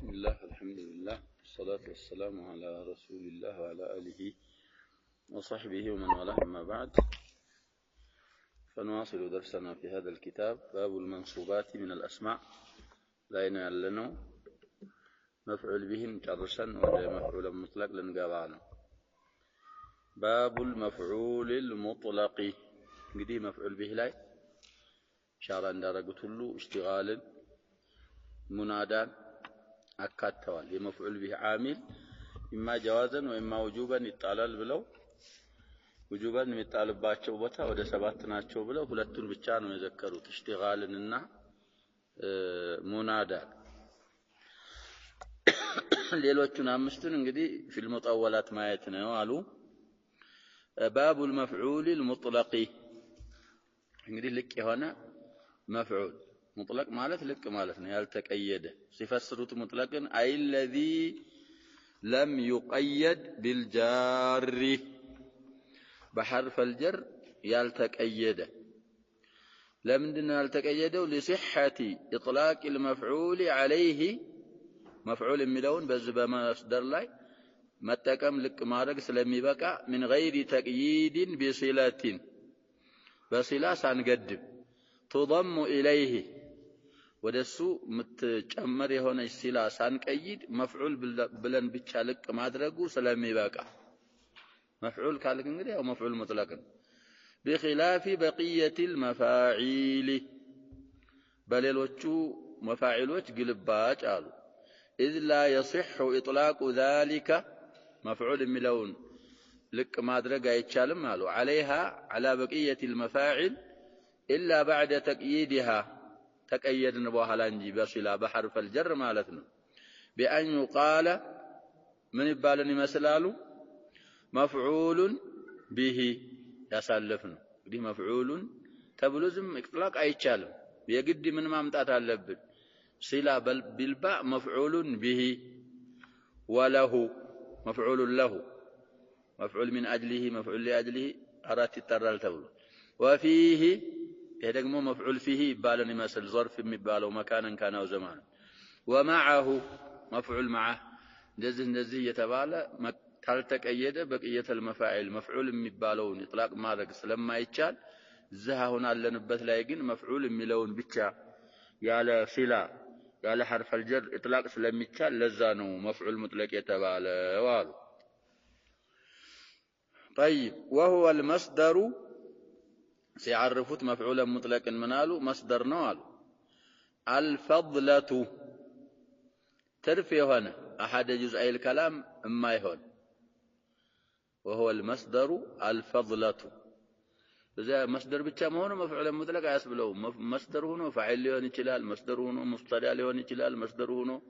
بسم الله الحمد لله والصلاة والسلام على رسول الله وعلى آله وصحبه ومن والاه أما بعد فنواصل درسنا في هذا الكتاب باب المنصوبات من الأسماء لا ينعلن مفعول به مجرشا ولا مفعول مطلق لنقابعنا باب المفعول المطلق قدي مفعول به لا شارع درجة له اشتغال منادان أكتوال يمفعول به عامل إما جوازا وإما وجوبا يطالل بلو وجوبا يطالب باتشو بتا وده سباتنا تشو بلو ሁለቱን ብቻ ነው የዘከሩት اشتغالنا منادان ሌሎቹን አምስቱን እንግዲህ في المطولات ማየት ነው አሉ باب المفعول المطلق እንግዲህ ልቅ የሆነ مفعول مطلق مالت لك مالتنا يالتقيد سيفسروت مطلقا أي الذي لم يقيد بالجار بحرف الجر يالتقيد لمندنا يالتقيد لصحة إطلاق المفعول عليه مفعول ملون بزبا مصدر لاي متكم لك مارق سلمي بقى من غير تقييد بصلة بصلة سنقدم تضم إليه ودسو متجمر هنا السلا سانقيد مفعول بلن بتشالك مادرغو سلامي باقا مفعول كالك انغدي او مفعول مطلق بخلاف بقية المفاعيل بللوچو مفاعلوچ قلباچ قالو اذ لا يصح اطلاق ذلك مفعول ملون لك مادرغ ايچالم قالو عليها على بقية المفاعل إلا بعد تقييدها تقيدن بوحلا انجي بصلا بحرف الجر مالتنا بأن يقال من يبالني مسلالو مفعول به يسلفنا دي مفعول تبلزم اطلاق ايچالم يجد من مامطات አለብን صلا بالباء مفعول به وله مفعول له مفعول من أجله مفعول لأجله أرات الترال تبلو وفيه ይሄ ደግሞ مفعول فيه ይባላል ይመስል ظرف የሚባለው መካነን ካናው ዘማን ومعه مفعول معه እንደዚህ የተባለ ካልተቀየደ በቅየተ المفاعل مفعول የሚባለውን ኢጥላቅ ማድረግ ስለማይቻል እዚህ አሁን አለንበት ላይ ግን مفعول የሚለውን ብቻ ያለ ሲላ ያለ حرف الجر ኢጥላቅ ስለሚቻል ለዛ ነው مفعول مطلق የተባለው አሉ طيب وهو المصدر سيعرفوت مفعولا مطلقا منالو مصدر نوال الفضلة ترفي هنا أحد جزئي الكلام ما يهون وهو المصدر الفضلة إذا مصدر بتشامونه مفعولا مطلقا يسبلو مصدر هنا فاعل لهون يجلال مصدر هنا مصطلع لهون يجلال مصدر هنا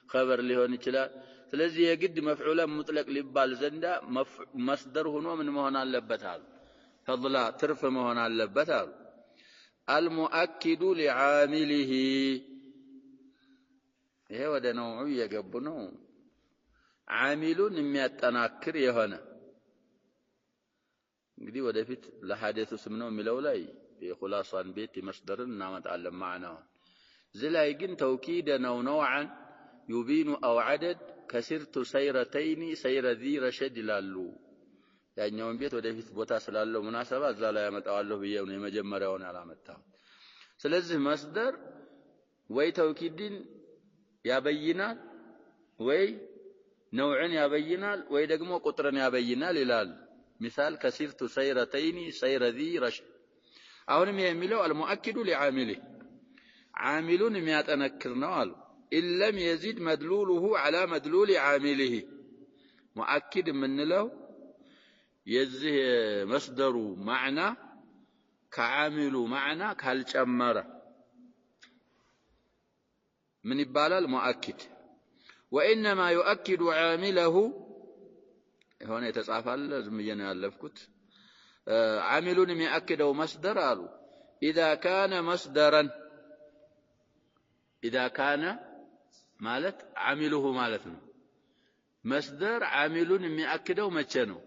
خبر لهون يجلال ስለዚህ የግድ مفعولا مطلق ሊባል ዘንዳ مصدر هنا من መሆን አለበት አሉ فضلا ترف مهون اللبت المؤكد لعامله ይሄ ወደ ነው የገቡ ነው عاملون የሚያጠናክር የሆነ እንግዲህ ወደፊት ለሐዲሱ ስም ነው የሚለው ላይ የኹላሳን ቤት መስደርን እናመጣለን ማዕናው ዝላይ ግን ተውኪድ ነው نوعا يبين او عدد كسرت سيرتين سير ذي رشد ይላሉ ያኛውን ቤት ወደፊት ቦታ ስላለው ሙናሰባ እዛ ላይ ያመጣዋለሁ ብዬው ነው የመጀመሪያውን ያላመጣው ስለዚህ መስደር ወይ ተውኪድን ያበይናል ወይ ነውዕን ያበይናል ወይ ደግሞ ቁጥርን ያበይናል ይላል مثال كسرت سيرتين سير ذي رشد አሁንም የሚለው المؤكد لعامله عاملون የሚያጠነክር ነው አሉ إن لم يزيد مدلوله على مدلول عامله مؤكد منለው የዚህ መስደሩ ማዕና ከዓሚሉ ማዕና ካልጨመረ ምን ይባላል مؤكد وانما يؤكد عامله هنا የተጻፈለ ዝምየና ያለፍኩት عاملون የሚያከደው መስደር አሉ اذا كان مصدرا اذا كان ማለት عامله ማለት ነው መስደር عاملون የሚያከደው መቼ ነው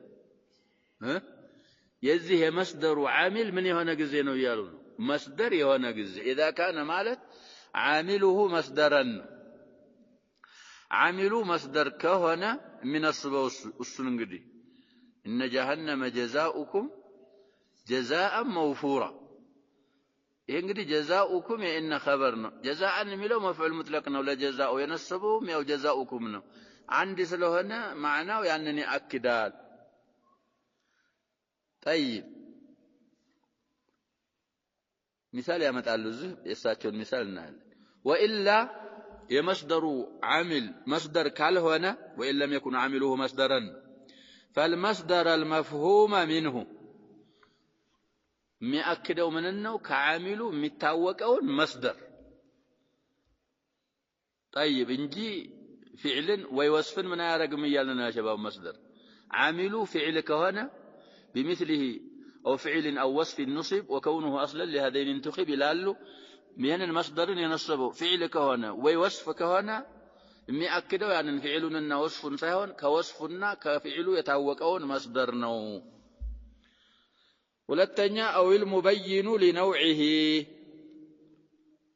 የዚህ የመስደሩ عامل ምን የሆነ ጊዜ ነው ይያሉ መስደር የሆነ ጊዜ اذا كان ማለት عامله مصدرا عاملوا مصدر كهنا من الصبا والسننجدي إن جهنم جزاؤكم جزاء موفورا ينجدي جزاؤكم يا إن خبرنا جزاء ملو مفعول مطلقنا ولا جزاء ينصبوا يا جزاؤكم عندي سلوهنا معناه يعني أكدال طيب مثال يا متعلو زه يساتشون مثال نال وإلا يمصدر عامل مصدر كالهنا وإن لم يكن عامله مصدرا فالمصدر المفهوم منه مأكدوا من أنه كعامل متاوقون مصدر طيب انجي فعل ويوصف من رقم يالنا يا شباب مصدر عامل فعل كهنا بمثله أو فعل أو وصف النصب وكونه أصلا لهذين انتخب لالو من المصدر ينصبه فعل كهنا ويوصف كهنا مأكدوا يعني فعلنا وصف سهون كوصفنا كفعل يتاوقون مصدر نو ولتنيا أو المبين لنوعه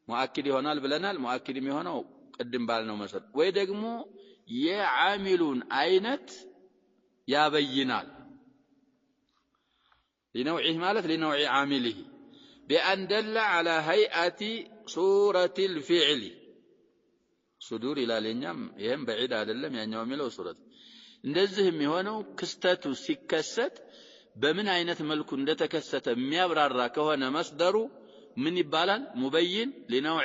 مؤكد هنا البلنا المؤكد هنا قدم بالنا مثلا ويدقمو يعاملون أينت يا بينال لنوعه مالت لنوع عامله بأن دل على هيئة صورة الفعل صدور إلى لنيام يهم بعيد على اللم يعني يعملوا صورة نزهم هنا كستاتو سكست بمن عينة ملك تكست ميابرار كهنا مصدر من يبالان مبين لنوع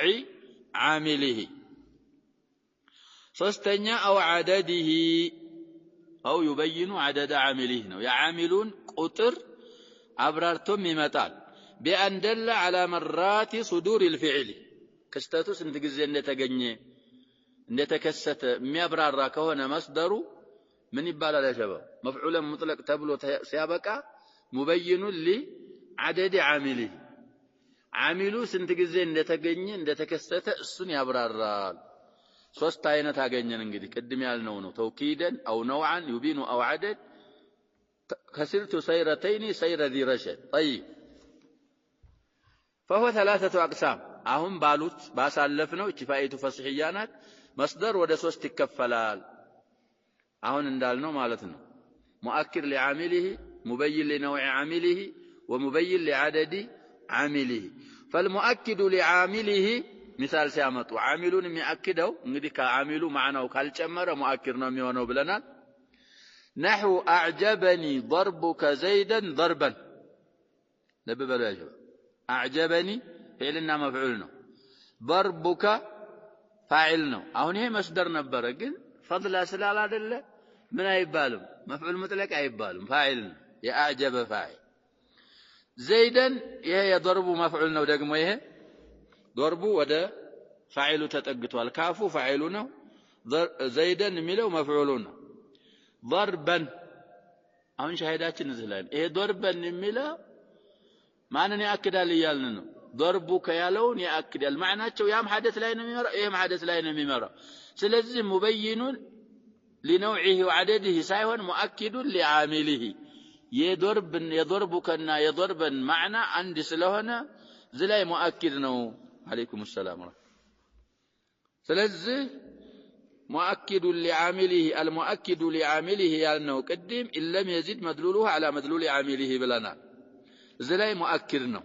عامله صستنيا أو عدده أو يبين عدد عامله يعاملون قطر أبرارتم ممتال بأن دل على مرات صدور الفعل كستاتو سنتقزي نتقني نتكست ميابرار كهنا مصدر من يبالا يا شباب مفعولا مطلق تبلو سيابك مبين لعدد عامله عاملو سنتجزين እንደተገኘ እንደተከሰተ እሱን ያብራራል ሶስት አይነት አገኘን እንግዲህ ቅድም ያልነው ነው ተውኪደን አው ነውዓን يبين او عدد كسرت سيرتين سير ذي رشد طيب فهو ثلاثه اقسام አሁን ባሉት ባሳለፍነው እቺ ፋይቱ ፈስህያናት መስደር ወደ ሶስት ይከፈላል አሁን እንዳልነው ማለት ነው مؤكد لعامله مبين لنوع عامله ومبين لعدد عامله فالمؤكد لعامله مثال سيامطوا عاملون يؤكدوا እንግዲህ ከዓሚሉ ማዕናው ካልጨመረ مؤكد ነው የሚሆነው ብለናል نحو اعجبني ضربك زيدا ضربا ለበበሉ ያጀ اعجبني فعلنا مفعول ነው ضربك فاعل ነው አሁን ይሄ መስደር ነበረ ግን فضل ስላል አይደለ ምን አይባልም مفعول مطلق አይባልም فاعل ነው يعجب فاعل زيدا ይሄ የضرቡ مفعول ነው ደግሞ ይሄ ضرቡ ወደ فاعل ተጠግቷል ካፉ فاعل ነው زيدا የሚለው مفعول ነው ضربا አሁን ሻሂዳችን እዚህ ላይ ይሄ ضربا የሚለው ማንን ያክዳል ይያልን ነው ضربك ያለውን ያክዳል ማዕናቸው ያም ሐደስ ላይ ነው የሚመራው ይሄም ሐደስ ላይ ነው የሚመራው ስለዚህ مبين لنوعه وعدده سايون مؤكد لعامله يضربكنا يضربا معنى عند سلهنا زلاي مؤكد نو عليكم السلام سلازه مؤكد لعامله المؤكد لعامله يعني قديم إن لم يزيد مدلوله على مدلول عامله بلنا زلاي مؤكد نو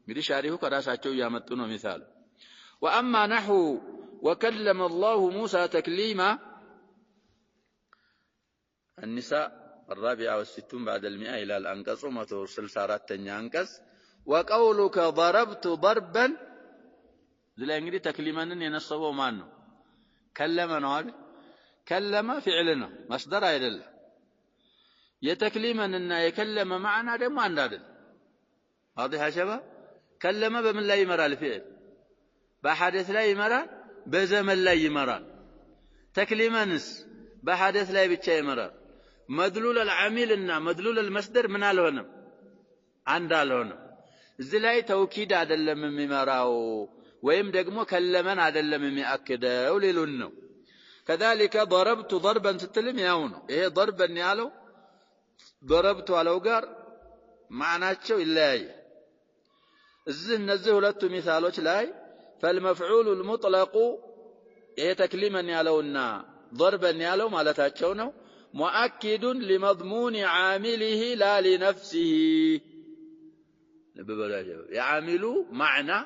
مدي شاريه كراساچو يامطو نو مثال واما نحو وكلم الله موسى تكليما النساء 64 بعد 100 إلى الأنقص 164 أنقص وقولك ضربت ضربا ذلا እንግዲህ ተክሊማንን የነሰበው ማን ነው ከለመ ነው አይደል ከለመ فعلنا مصدر አይደለም የተክሊማንና የከለመ ማዕና ደግሞ አንድ አይደል واضح يا شباب كلم በምን ላይ ይመራል فعل በሐደስ ላይ ይመራል በዘመን ላይ ይመራል ተክሊማንስ በሐደስ ላይ ብቻ ይመራል مدلول العامل እና مدلول المصدر ምን አልሆነም አንድ አልሆነም እዚህ ላይ ተውኪድ አይደለም የሚመራው ወይም ደግሞ ከለመን አይደለም የሚያክደው ሊሉን ነው كذلك ضربت ضربا ስትልም ያው ነው ይሄ ضربا ያለው ضربت አለው ጋር ማዕናቸው ይለያያል እዚህ እነዚህ ሁለቱ ሚሳሎች ላይ فالمفعول المطلق ይሄ ተክሊመን ያለውና ضربا يالو مالتاچو نو مؤكد لمضمون عامله لا لنفسه ببلاجه يعاملوا معنى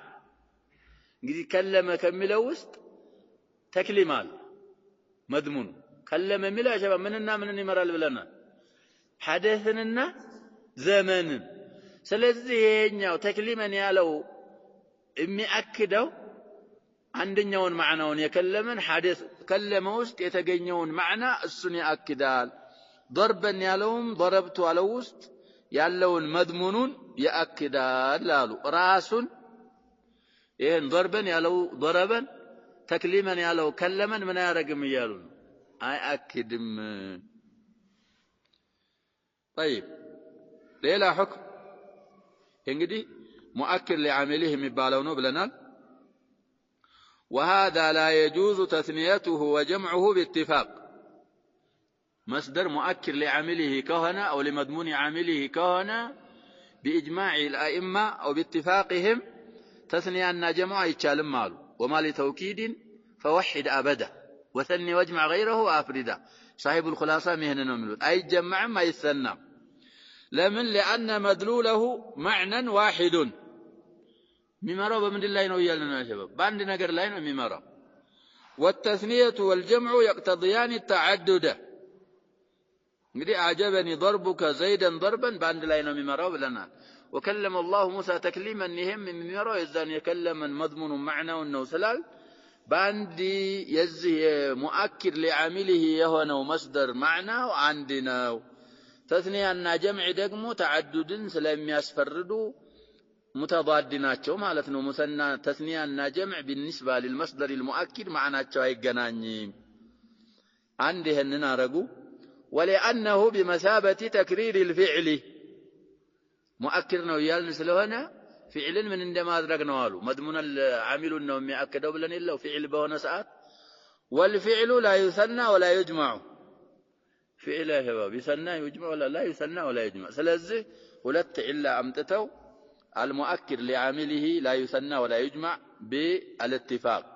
እንግዲህ ከለመ ከሚለው ውስጥ ተክሊማል መድሙን ከለመ የሚለው አሸባ ምንና ምንን ይመራል ብለናል ሐደስንና ዘመንን ስለዚህ ይሄኛው ተክሊመን ያለው የሚያክደው አንደኛውን ማዕናውን የከለመን ሐዲስ ከለመ ውስጥ የተገኘውን ማዕና እሱን ያክዳል ضربን ያለውም ضربቱ አለው ውስጥ ያለውን መድሙኑን ያክዳል አሉ ራሱን ይሄን ضربን ያለው ضربን ተክሊመን ያለው ከለመን ምን ያረግም ይያሉ አያክድም طيب ሌላ حكم እንግዲህ مؤكد لعامله የሚባለው ነው ብለናል وهذا لا يجوز تثنيته وجمعه باتفاق مصدر مؤكد لعامله كهنا أو لمضمون عامله كهنا بإجماع الأئمة أو باتفاقهم تثنية جمع يتشالم ماله وما لتوكيد فوحد أبدا وثني واجمع غيره وأفرده صاحب الخلاصة مهننا ملوت أي جمع ما يثنى لمن لأن مدلوله معنى واحد ميمارو بمن الله ينو يالنا يا شباب باند نجر لا ينو ميمارو والتثنية والجمع يقتضيان التعدد انقدي أعجبني ضربك زيدا ضربا باند لا ينو ميمارو بلنا وكلم الله موسى تكليما نهم ميمارو يزان يكلم مضمون معنى وانه سلال باندي يزي مؤكد لعامله يهونا ومصدر معنى وعندنا تثنية أن جمع دقمو تعدد سلام يسفردو متضادناتشو مالتنا مثنى تثنية أن جمع بالنسبة للمصدر المؤكد معناتشو هيقناني عنده أننا رقو ولأنه بمثابة تكرير الفعل مؤكدنا ويال نسلوهنا فعل من عندما أدركنا والو مضمون العامل أنهم يأكدوا بلن إلا وفعل بهنا ساعات والفعل لا يثنى ولا يجمع فعل يا شباب يثنى يجمع ولا لا يثنى ولا يجمع سلازه ولت إلا أمتتو المؤكد لعامله لا يثنى ولا يجمع بالاتفاق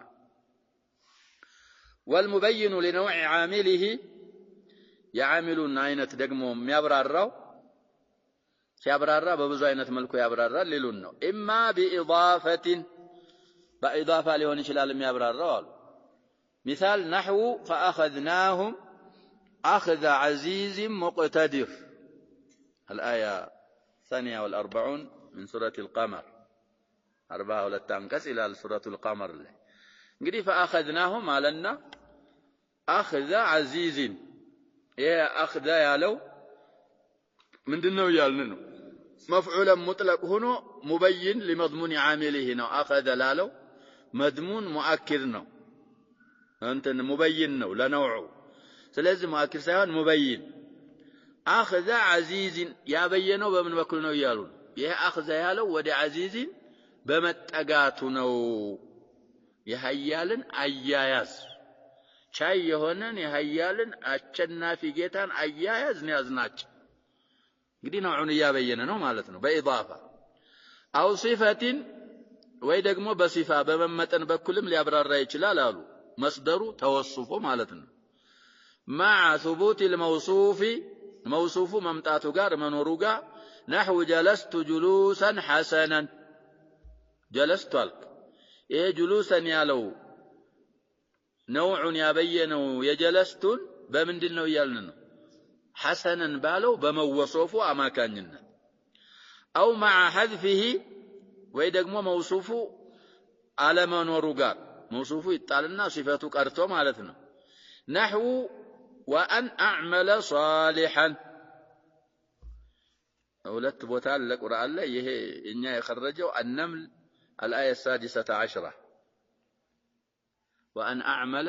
والمبين لنوع عامله يعامل عينة دقمهم يبرروا سيبرر ببزو عينة ملكو يبرر للنو إما بإضافة لهون شلال يبرروا مثال نحو فأخذناهم أخذ عزيز مقتدر الآية 42 من سورة القمر 4 إلى سورة القمر نقول فأخذناهم على أخذ عزيز يا أخذ يا لو من دنو يالنو مفعولا مطلق هنا مبين لمضمون عامله هنا أخذ لا لو مضمون مؤكد نو أنت مبين نو لا نوعه سلازم مؤكد سيان مبين أخذ عزيز يا بينو بمن بكل نو يالون ይሄ አخذ ያለው ወደ አዚዝን በመጠጋቱ ነው የሐያልን አያያዝ ቻይ የሆነን የሐያልን አቸናፊ ጌታን አያያዝ ነው ያዝናቸው እንግዲህ ነውን ያበየነ ነው ማለት ነው በኢዳፋ አው ሲፈቲን ወይ ደግሞ በሲፋ በመመጠን በኩልም ሊያብራራ ይችላል አሉ መስደሩ ተወስፎ ማለት ነው مع ثبوت الموصوف موصوف ممጣቱ ጋር መኖሩ ጋር نحو جلست جلوسا حسنا جلست الك ايه جلوسا يالو نوع يبينو يجلست بمندنو يالنا حسنا بالو بموصوفو اماكاننا او مع حذفه ወይ ደግሞ موصوف على መኖሩ ጋር موصوف ይጣልና صفته ቀርቶ ማለት ነው نحو وان اعمل صالحا ሁለት ቦታ ለቁርአን ላይ ይሄ እኛ የخرجው النمل الآية 16 وأن أعمل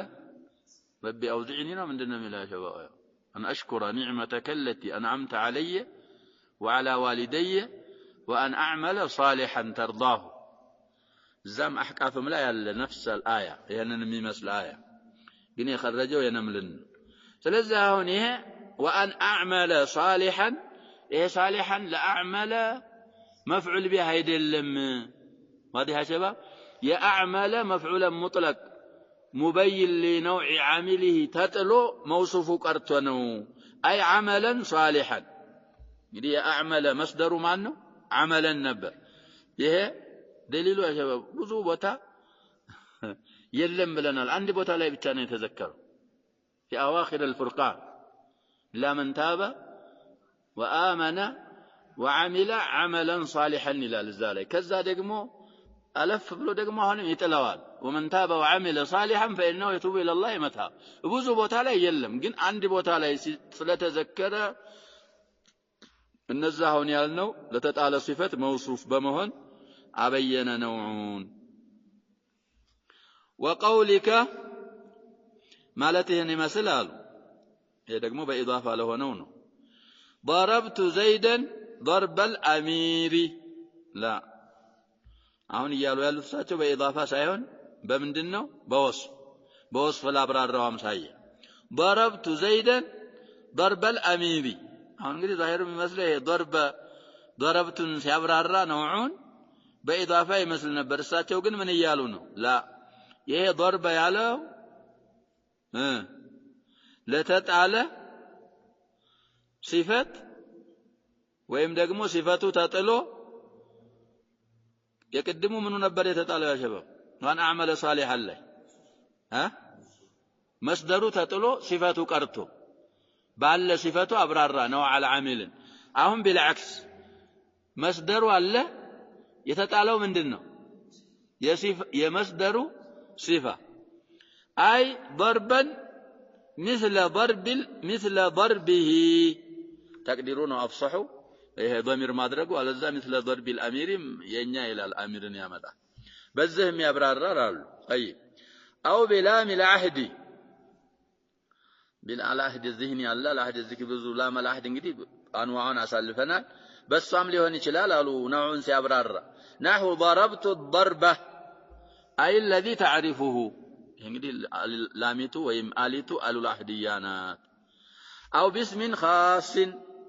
ربي أوزعني من دنا ملا شباب أن أشكر نعمتك التي أنعمت علي وعلى والدي وأن أعمل صالحا ترضاه زم أحكافهم لا يلا نفس الآية يعني نمي مثل الآية بني خرجوا ينملن سلزة هنا وأن أعمل صالحا إيه صالحا لأعمل مفعول بها يدلم واضح يا شباب يا أعمل مفعولا مطلق مبين لنوع عامله تتلو موصوف قرتنو أي عملا صالحا يدي أعمل مصدر معنو عملا نبر يه دليل يا شباب بزو بوتا يلم لنا عندي بوتا لا يبتاني يتذكر في أواخر الفرقان لا من تاب وآمن وعمل عملا صالحا إلى ذلك كذا دقمو ألف بلو دقمو هون يتلوال ومن تاب وعمل صالحا فإنه يتوب إلى الله متاب بوزو بوتا لا يلم جن عندي بوتا لا سلتذكر النزاهون يالنو لتتعالى صفة موصوف بمهن أبين نوعون وقولك مالتهن مسلال يدقمو بإضافة له نونو ضربت زيدا ضرب الأمير لا አሁን ይያሉ ያሉት ሳቸው በኢዳፋ ሳይሆን በምንድነው በወስፍ ለአብራራው አምሳየ ضربت زيدا ضرب الأمير አሁን እንግዲህ ዛሂሩ የሚመስለው ይሄ ضربቱን ሲያብራራ ነውዑን በኢዳፋ ይመስል ነበር እሳቸው ግን ምን ይያሉ ነው ላ ይሄ ضرب ያለው ለተጣለ صفት ወይም ደግሞ صفቱ ተጥሎ يقدموا منو نبر يتطالوا يا شباب وان اعمل صالحا له مصدرو تطلو صفته قرتو باله صفته ابرارا نوع على عامل አሁን بالعكس مصدرو አለ የተጣለው ምንድነው የመصدرو صفه اي ضربا مثل ضربه تقديرون افصحوا ይሄ ضمير ማድረጉ አለዛ مثل ضرب الامير የኛ ይላል አሚርን ያመጣ በዚህም ያብራራሉ طيب او بلام العهد بالعهد الذهني አለ العهد الذكي ብዙ ላም العهد እንግዲህ አንዋውን አሳልፈናል በሷም ሊሆን ይችላል አሉ ነውዑን ሲያብራራ نحو ضربت الضربه اي الذي تعرفه እንግዲህ ላሚቱ ወይም አሊቱ አሉ العهديانات او باسم خاص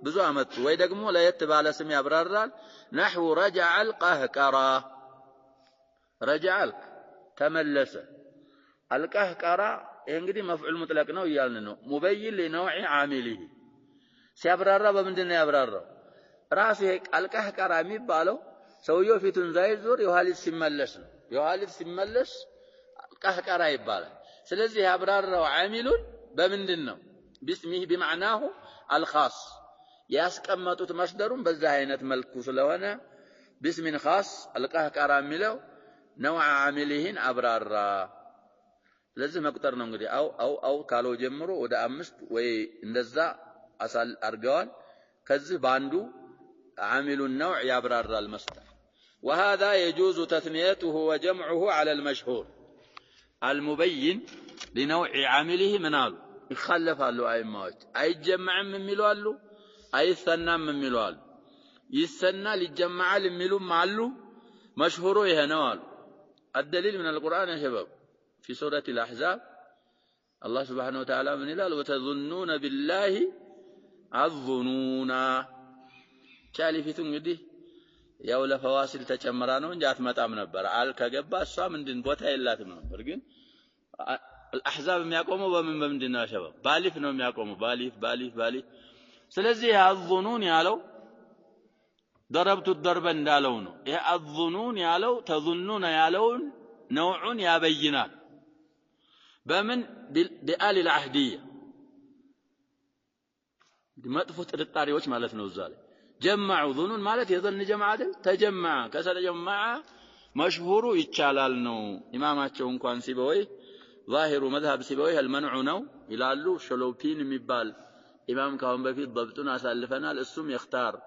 ብዙ አመት ወይ ደግሞ ለየት ባለ ስም ያብራራል نحو رجع القهقرة رجع ተመለሰ القهقرة እንግዲህ መፍዑል ሙጥለቅ ነው ይያልን ነው ሙበይን ለነውዕ ዓሚሊሂ ሲያብራራ በምንድነው ያብራራው ራሱ ይሄ القهقرة የሚባለው ሰውየው ፊቱን ዛይዞር የኋሊት ሲመለስ ነው የኋሊት ሲመለስ القهقرة ይባላል ስለዚህ ያብራራው ዓሚሉን በምንድነው باسمه بمعناه الخاص ያስቀመጡት መስደሩን በዛ አይነት መልኩ ስለሆነ باسم خاص القهقرة የሚለው ነውዕ ዓሚሊሂን አብራራ ለዚህ መቁጠር ነው እንግዲህ አው ካለው ጀምሮ ወደ 5 ወይ እንደዛ አሳል አርገዋል ከዚህ ባንዱ ዓሚሉ النوع ያብራራ المصدر وهذا يجوز تثنيته وجمعه على المشهور المبين لنوع عامله منال يخلفالو አይማዎች አይጀምዕም የሚሉ አሉ አይሰናም የሚሉ አሉ ይሰናል ይጀምዓል የሚሉም አሉ مشهور ይሄ ነው አሉ الدليل من القرآن يا شباب في سورة الأحزاب الله سبحانه وتعالى من إلال وتظنون بالله الظنونا شالي في تنقدي يا ولا فواصل تجمرانو جات متام نبر عال كجبا الصام من دين بوتا إلا تمنبر جن الأحزاب ميقوموا بمن دينا يا شباب باليف نو ميقوموا باليف ስለዚህ አዙኑን ያለው ضربت الضرب እንዳለው ነው ይሄ አዙኑን ያለው ተظنون ያለውን ነውዑን ያበይናል በምን بآل العهدية መጥፎ ጥርጣሬዎች ማለት ነው እዛ ላይ جمعوا ظنون ማለት የዘን ጀማዓ አይደል ተጀመዓ ከሰለጀማዓ መሽሁሩ ይቻላል ነው ኢማማቸው እንኳን ሲበወይ ظاهر مذهب ሲበወይ المنع ነው ይላሉ ሸሎፒን የሚባል إمام كون بفيد ضبطنا أسألفنا الاسم يختار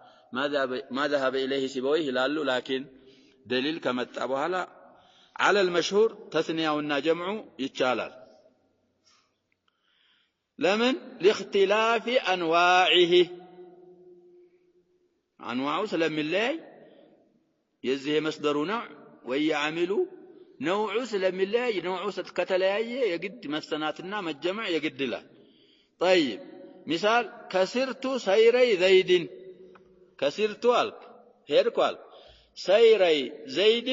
ما ذهب إليه سيبويه لالو لكن دليل كما تتابوها لا على المشهور تثنية والنجمع يتشالل لمن لاختلاف أنواعه أنواعه سلام الله يزيه مصدر نوع ويعملوا نوع سلام الله نوع ستكتلايه يقد مسناتنا مجمع يقد له طيب مثال كسرت سيري زيد كسرت الك هيركال سيري زيد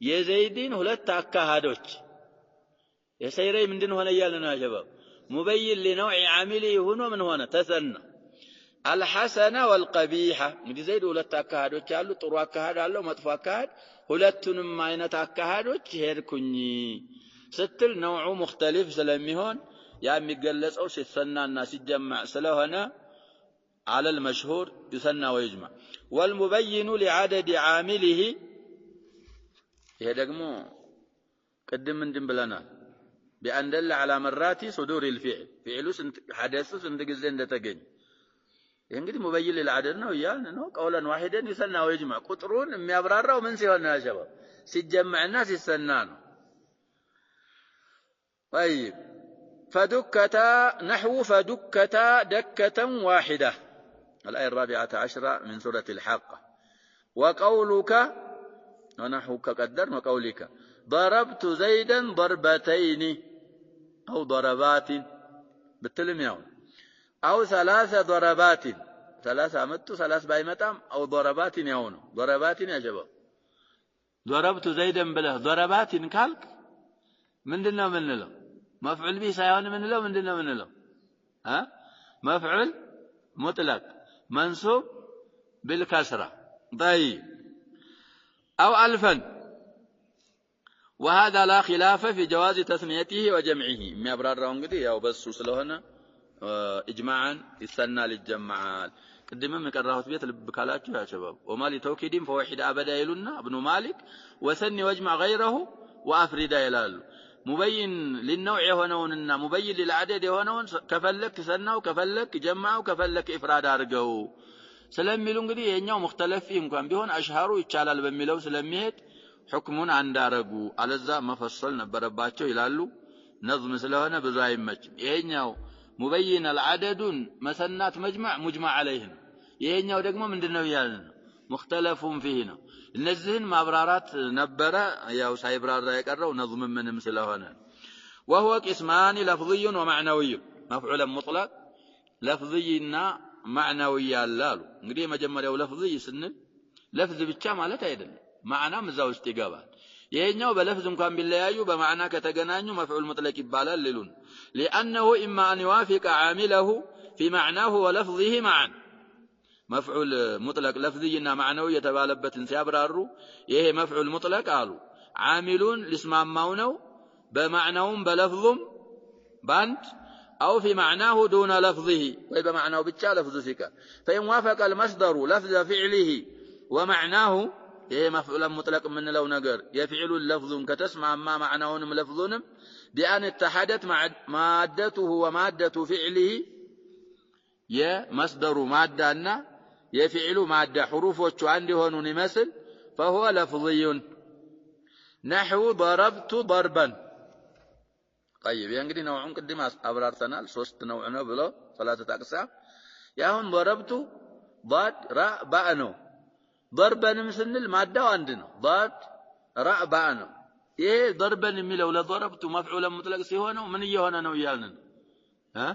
የዘይድን ሁለት አካሃዶች የሰይረይ ምንድን ሆነ እያልን ነው ሸባብ ሙበይን لنوع عامله ሆኖ ምን ሆነ ተሰና الحسن والقبيح እንግዲህ ዘይድ ሁለት አካሃዶች አሉ ጥሩ አካሃድ አለው መጥፎ አካሃድ ሁለቱንም አይነት አካሃዶች ሄድኩኝ ስትል ነውዑ ሙክተሊፍ ስለሚሆን ያ የሚገለጸው ሲሰናና ሲጀማዕ ስለሆነ على المشهور يثنى ويجمع والمبين لعدد عامله ይሄ ደግሞ ቅድም ምንድን ብለናል بأن دل على مرات صدور الفعل فعل حدث ስንት ጊዜ እንደተገኘ እንግዲህ ሙበይን للعدد ነው ያልን ነው قولا واحدا يثنى ويجمع ቁጥሩን የሚያብራራው ምን ሲሆን ነው ያሸባው ሲጀማዕና ሲሰና ነው طيب فدكتا نحو فدكتا دكة واحدة الآية 14 من سورة الحاقة وقولك ونحوك قدر وقولك ضربت زيدا ضربتين أو ضربات بالتلميون أو ثلاث ضربات ثلاثة أمت ثلاث بايمتام أو ضربات يون ضربات يا شباب ضربت زيدا بله ضربات كالك من دنا من له مفعول به سيهون من له من دنا من له ها مفعول مطلق منصوب بالكسرة طيب أو ألفا وهذا لا خلاف في جواز تثنيته وجمعه ما يبررون قدي أو بس سلوهنا إجماعا يثنى للجمعات قدما مكرهت بيت بكالاتو يا شباب وما لتوكيد فوحد أبدا يلنا ابن مالك وثني واجمع غيره وأفرد يلال مبين للنوع هنا مبين للعدد هنا كفلك تثنى وكفلك جمع وكفلك إفراد أرجو ስለሚሉ እንግዲህ የኛው مختلف እንኳን ቢሆን አሽሃሩ ይቻላል በሚለው ስለሚሄድ حكمون عند አረጉ አለዛ መፈሰል ነበረባቸው ይላሉ ነዝም ስለሆነ ብዙ አይመችም ይሄኛው ሙበይን العددን መሰናት መጅማዕ ሙጅማዕ عليه ይሄኛው ደግሞ ምንድነው ያልን مختلفون فيه ነው እነዚህን ማብራራት ነበረ ያው ሳይብራራ የቀረው ነዝም ምንም ስለሆነ وهو قسمان لفظي ومعنوي مفعول مطلق لفظينا معنوي ያላሉ እንግዲህ መጀመሪያው ለፍዝይ ስንል ለፍዝ ብቻ ማለት አይደለም ማዕናም እዛው ውስጥ ይገባል ይሄኛው በለፍዝ እንኳን ቢለያዩ በማዕና ከተገናኙ መፍዑል ሙጥለቅ ይባላል ሊሉን لانه اما ان يوافق عامله في معناه ولفظه معا مفعول مطلق لفظيና معنوي የተባለበትን ሲያብራሩ ይሄ መፍዑል ሙጥለቅ አሉ عاملون ሊስማማው ነው በማዕናውም በለፍዙም ባንድ أو في معناه دون لفظه ويبقى معناه بالتالي لفظ فيك فإن وافق المصدر لفظ فعله ومعناه إيه مفعول مطلق من لو نقر يفعل اللفظ كتسمع ما معناه لفظ بأن اتحدت مادته ومادة فعله يا مصدر مادة يفعل مادة حروفه عندي هون مثل فهو لفظي نحو ضربت ضربا طيب يعني نوعون قدم أبرارتنا الصوت نوعنا بلو ثلاثة أقسام ياهون ضربت ضاد راء بأنو ضربا مثل المادة عندنا ضاد راء بأنو إيه ضربا ملو لضربت مفعولا مطلق سيهونا ومن يهونا نويالنا ها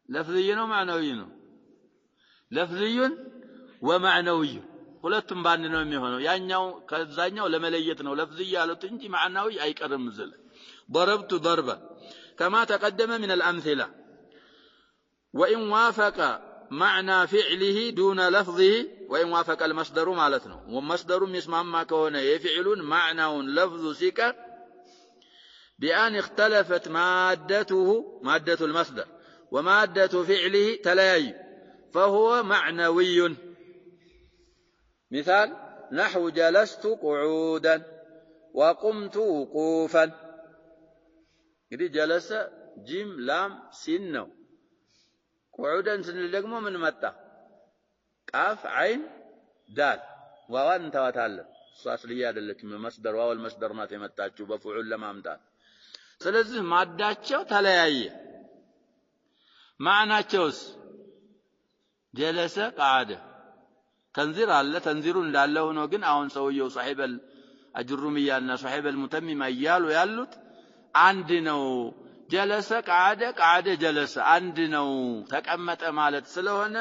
لفظي ومعنوي لفظي ومعنوي ሁለቱም ባንድ ነው የሚሆነው ያኛው ከዛኛው ለመለየት ነው ለፍዝይ ያሉት እንጂ ማዕናዊ አይቀርም ዘለ ضربت ضربا كما تقدم من الأمثلة وإن وافق معنى فعله دون لفظه وإن وافق المصدر مالتنا ومصدر يسمى ما كونه يفعلون معنى لفظ سكر بأن اختلفت مادة المصدر ومادة فعله تلاي فهو معنوي مثال نحو جلست قعودا وقمت وقوفا እንግዲህ ጀለሰ ጂም ላም ሲን ነው ቁዑደን ስንል ደግሞ ምን መጣ ቃፍ አይን ዳል ዋዋን እንተዋታለን እሷ አስልያ አይደለችም መስደር ዋወል መስደር ናት የመጣችው በፍዑል ለማምጣት ስለዚህ ማዳቸው ተለያየ ማዕናቸውስ ጀለሰ ቃዓደ ተንዚር አለ ተንዚሩ እንዳለ ሆኖ ግን አሁን ሰውየው ሷሂበል አጅሩሚያና ሷሂበል ሙተሚማ እያሉ ያሉት አንድ ነው ጀለሰ ቃዓደ ጀለሰ አንድ ነው ተቀመጠ ማለት ስለሆነ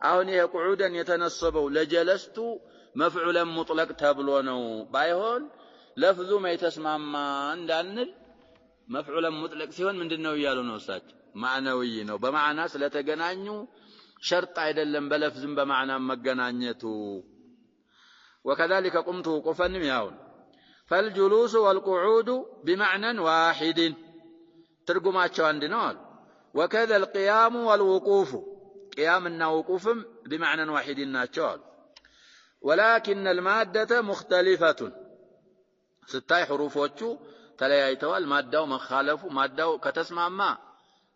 አሁን ይሄ ቁዑደን የተነሰበው ለጀለስቱ መፍዑለን ሙጥለቅ ተብሎ ነው ባይሆን ለፍዙ ማይተስማማ እንዳንል مفعولا مطلق سيሆን ምንድነው ይያሉ ነው እሳቸው ማዕናዊ ነው በማዕና ስለተገናኙ شرط አይደለም በለፍዝም በማዕና መገናኘቱ وكذلك قمت وقفا ياون فالجلوس والقعود بمعنى واحد ترجماتቸው አንድ ነው አሉ وكذا القيام والوقوف قيامنا وقوفم بمعنى واحد ናቸው አሉ ولكن المادة مختلفة ስታይ حروفዎቹ ተለያይተዋል ማዳው መخالፉ ማዳው ከተስማማ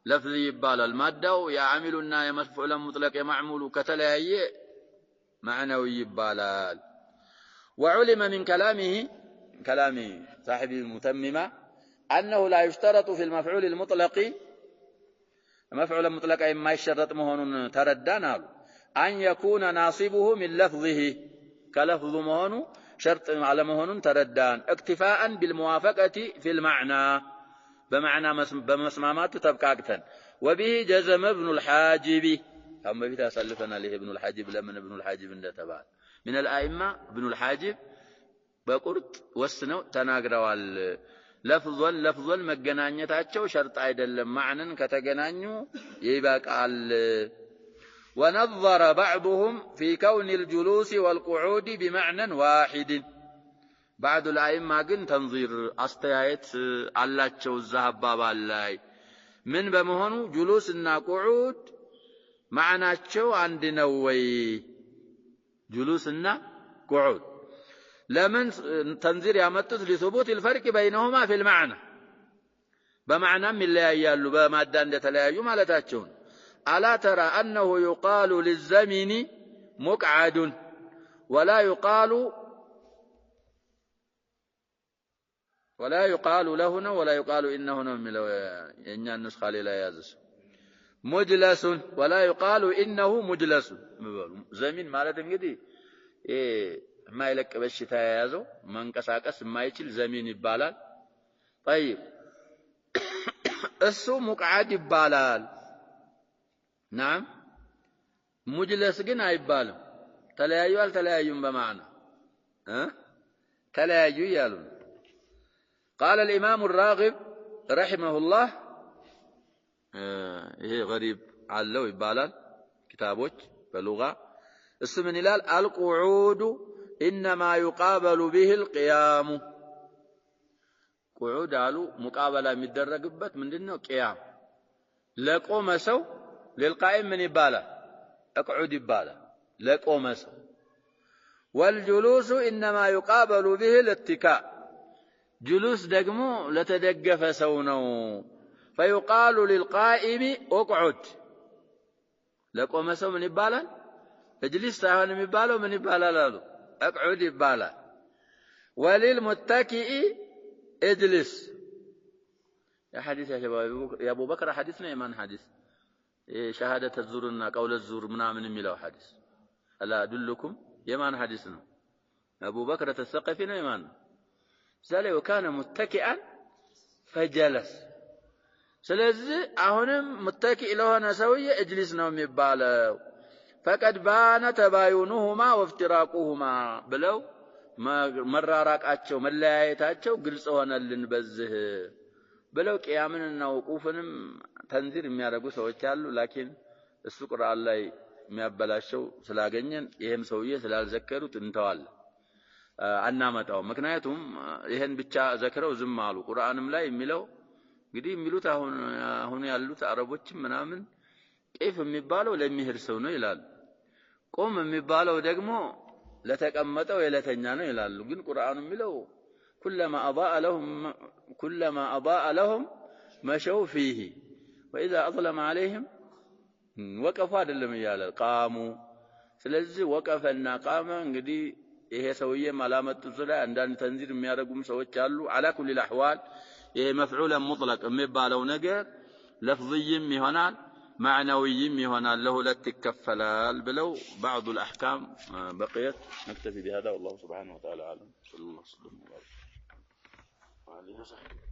لفظ ይባላል ማዳው يعملنا يمفعول مطلق يمعمول ከተለያየ معنوي ይባላል وعلم من كلام صاحب المتممة أنه لا يشترط في المفعول المطلق مفعول مطلق ما يشترط مهون تردانا أن يكون ناصبه من لفظه كلفظ مهون شرط على مهون تردان اكتفاء بالموافقة في المعنى بمعنى بمسمامات تبقاكتا وبه جزم ابن الحاجب أما بيتا سلفنا له ابن الحاجب لمن ابن الحاجب اندتبال من الآئمة ابن الحاجب بقرط وسنو تناقروال لفظا مجنانيتاچو شرط አይደለም معنى ከተገናኙ ይበቃል ونظر بعضهم في كون الجلوس والقعود بمعنى واحد بعض الائمه ግን تنظير አስተያየት አላቸው ዘሐባባል ላይ ምን በመሆኑ ጁሉስና ቁዑድ ማዕናቸው አንድ ነው ወይ جلوسنا قعود لمن تنظير يامتت لثبوت الفرق بينهما في المعنى بمعنى من لا يالو بماده እንደተለያዩ ማለታቸው الا ترى انه يقال للزمن مقعد ولا يقال له ولا يقال انه من የኛ ንስኻ ሌላ ያዘስ مجلس ولا يقال انه مجلس زمين ማለት እንግዲህ የማይለቅ በሽታ የያዘው መንቀሳቀስ የማይችል ዘሚን ይባላል طيب እሱ ሙቅዓድ ይባላል نعم مجلس ግን አይባልም ተለያዩ አልተለያዩም በማዕና ተለያዩ ይያሉ قال الامام الراغب رحمه الله ይሄ غريب አለው ይባላል كتابዎች በሉጋ እሱ ምን ይላል القعود انما يقابل به القيام قعود አሉ ሙቃበላ የሚደረግበት ምንድነው ቂያም ለቆመ ሰው للقائم من ይባላል اقعد ይባላል ለቆመ ሰው والجلوس انما يقابل به الاتكاء جلوس ደግሞ ለተደገፈ ሰው ነው فيقال للقائم اقعد لقوم سو من يبالال اجلس ሳይሆን የሚባለው ምን ይባላል አሉ اقعد ይባላል وللمتكئ اجلس يا حديث يا ابو بكر حديثنا يمان حديث شهاده الزورنا قول الزور ምናምን የሚለው حديث الا ادلكم يمان حديث ነው ابو بكر الثقفي ነው يمان زالي وكان متكئا فجلس ስለዚህ አሁንም متكئ ለሆነ ሰውዬ اجلس ነው የሚባለው فقد بان تباينهما وافتراقهما ብለው መራራቃቸው መለያየታቸው ግልጽ ሆነልን በዚህ ብለው ቂያምንና ወቁፍንም ተንዚር የሚያደርጉ ሰዎች አሉ ላኪን እሱ ቁርአን ላይ የሚያበላሸው ስላገኘን ይሄም ሰውዬ ስላልዘከሩት እንተዋል አናመጣው ምክንያቱም ይሄን ብቻ ዘክረው ዝም አሉ ቁርአንም ላይ የሚለው እንግዲህ የሚሉት አሁን ያሉት አረቦችም ምናምን ቂፍ የሚባለው ለሚሄድ ሰው ነው ይላል ቆም የሚባለው ደግሞ ለተቀመጠው የለተኛ ነው ይላሉ ግን ቁርአኑ የሚለው كلما اضاء لهم مشوا فيه واذا اظلم عليهم وقفوا አይደለም ይላል قاموا ስለዚህ ወቀፈና ቃመ እንግዲህ ይሄ ሰውዬ ማላመጡ ዘላ አንዳንድ ተንዚር የሚያደርጉም ሰዎች አሉ على كل الاحوال ይሄ مفعول مطلق የሚባለው ነገር لفظيም ይሆናል معنويም ይሆናል ለሁለት ይከፈላል ብለው بعض الاحكام بقيت نكتفي بهذا والله سبحانه وتعالى اعلم صلى الله عليه وسلم وعلى اله وصحبه